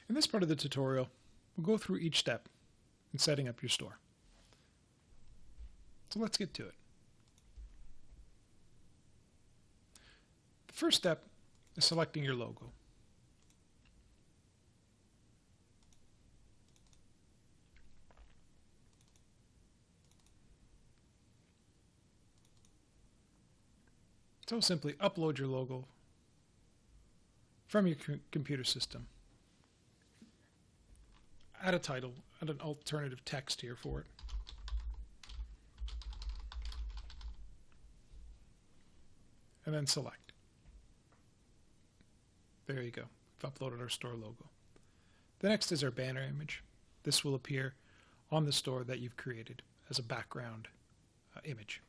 In this part of the tutorial, we'll go through each step in setting up your store. So let's get to it. The first step is selecting your logo. So simply upload your logo from your computer system. Add a title, add an alternative text here for it. And then select. There you go. We've uploaded our store logo. The next is our banner image. This will appear on the store that you've created as a background image.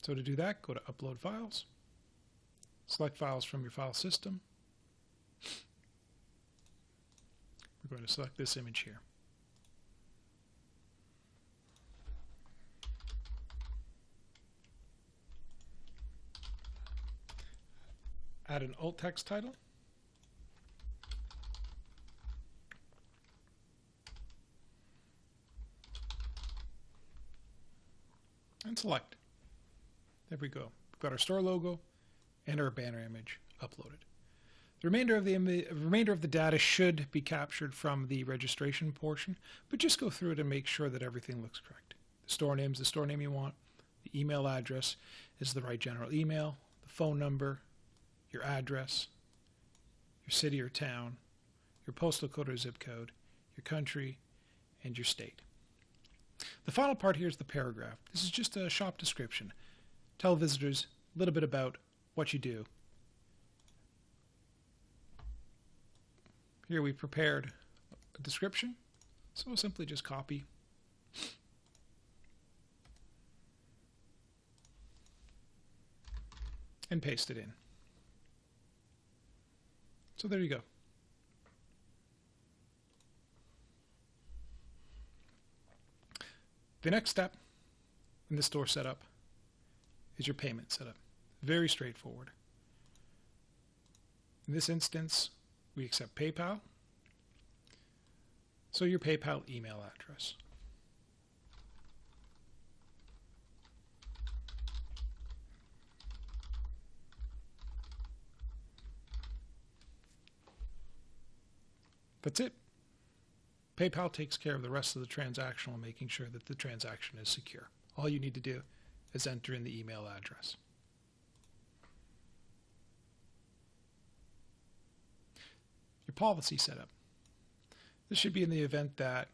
So to do that, go to Upload Files. Select Files from your file system. We're going to select this image here. Add an alt text title. And select. There we go. We've got our store logo and our banner image uploaded. The remainder of the data should be captured from the registration portion, but just go through it and make sure that everything looks correct. The store name is the store name you want. The email address is the right general email. The phone number, your address, your city or town, your postal code or zip code, your country, and your state. The final part here is the paragraph. This is just a shop description. Tell visitors a little bit about what you do. Here we prepared a description, so we'll simply just copy and paste it in. So there you go. The next step in the store setup is your payment setup. Very straightforward. In this instance, we accept PayPal. So your PayPal email address. That's it. PayPal takes care of the rest of the transaction while making sure that the transaction is secure. All you need to do is enter in the email address. Your policy setup. This should be in the event that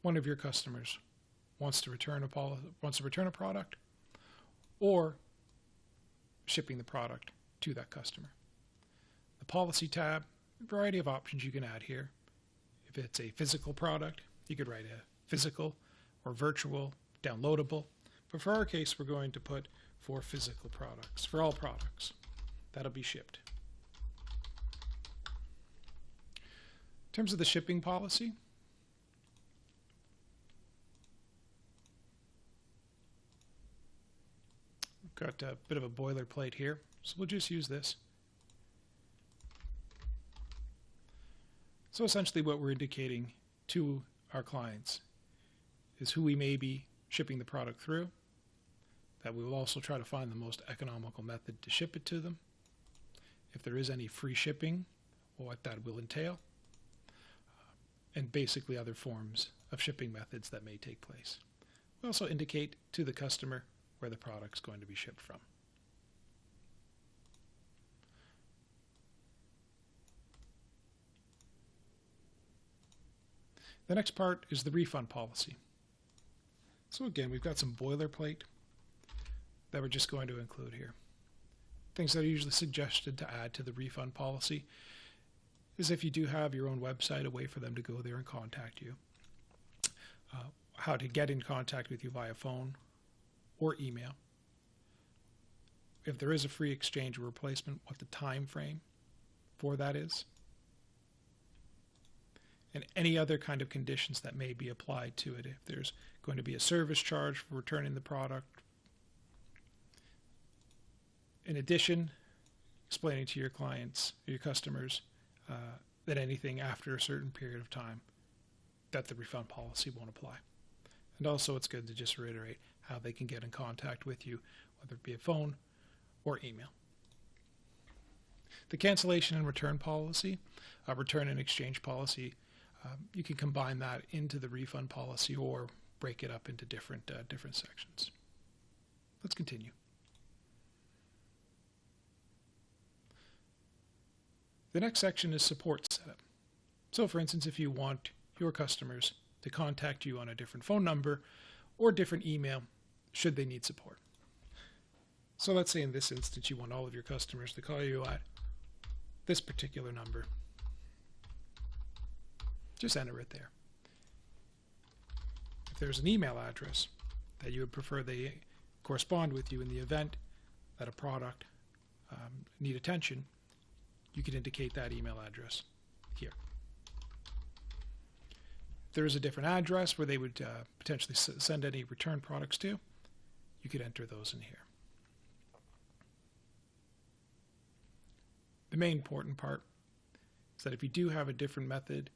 one of your customers wants to return a product or shipping the product to that customer. The policy tab, a variety of options you can add here. If it's a physical product, you could write a physical or virtual, downloadable. But for our case, we're going to put for physical products, for all products. That'll be shipped. In terms of the shipping policy, we've got a bit of a boilerplate here, so we'll just use this. So essentially what we're indicating to our clients is who we may be shipping the product through, that we will also try to find the most economical method to ship it to them, if there is any free shipping, what that will entail, and basically other forms of shipping methods that may take place. We also indicate to the customer where the product's going to be shipped from. The next part is the refund policy. So again, we've got some boilerplate that we're just going to include here. Things that are usually suggested to add to the refund policy is if you do have your own website, a way for them to go there and contact you. How to get in contact with you via phone or email. If there is a free exchange or replacement, what the time frame for that is. And any other kind of conditions that may be applied to it. If there's going to be a service charge for returning the product. In addition, explaining to your clients, your customers, than anything after a certain period of time that the refund policy won't apply. And also it's good to just reiterate how they can get in contact with you, whether it be a phone or email. The cancellation and return policy, return and exchange policy, you can combine that into the refund policy or break it up into different sections. Let's continue. The next section is support setup. So for instance, if you want your customers to contact you on a different phone number or different email should they need support. So let's say in this instance you want all of your customers to call you at this particular number. Just enter it there. If there's an email address that you would prefer they correspond with you in the event that a product need attention, you can indicate that email address here. If there is a different address where they would potentially send any return products to, you could enter those in here. The main important part is that if you do have a different method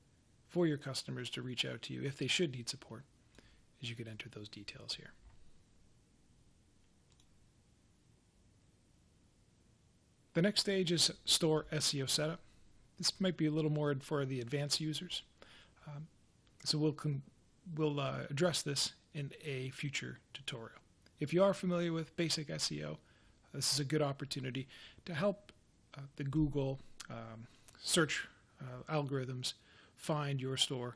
for your customers to reach out to you if they should need support, is you could enter those details here. The next stage is store SEO setup. This might be a little more for the advanced users. So we'll address this in a future tutorial. If you are familiar with basic SEO, this is a good opportunity to help the Google search algorithms find your store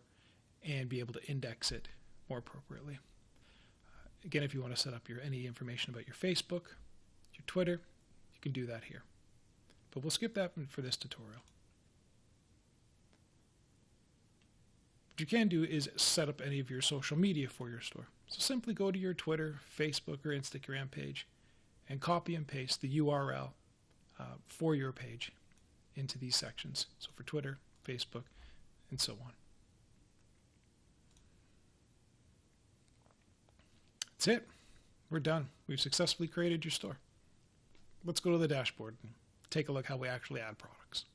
and be able to index it more appropriately. Again, if you want to set up any information about your Facebook, your Twitter, you can do that here. But we'll skip that for this tutorial. What you can do is set up any of your social media for your store. So simply go to your Twitter, Facebook, or Instagram page and copy and paste the URL for your page into these sections. So for Twitter, Facebook, and so on. That's it. We're done. We've successfully created your store. Let's go to the dashboard and take a look how we actually add products.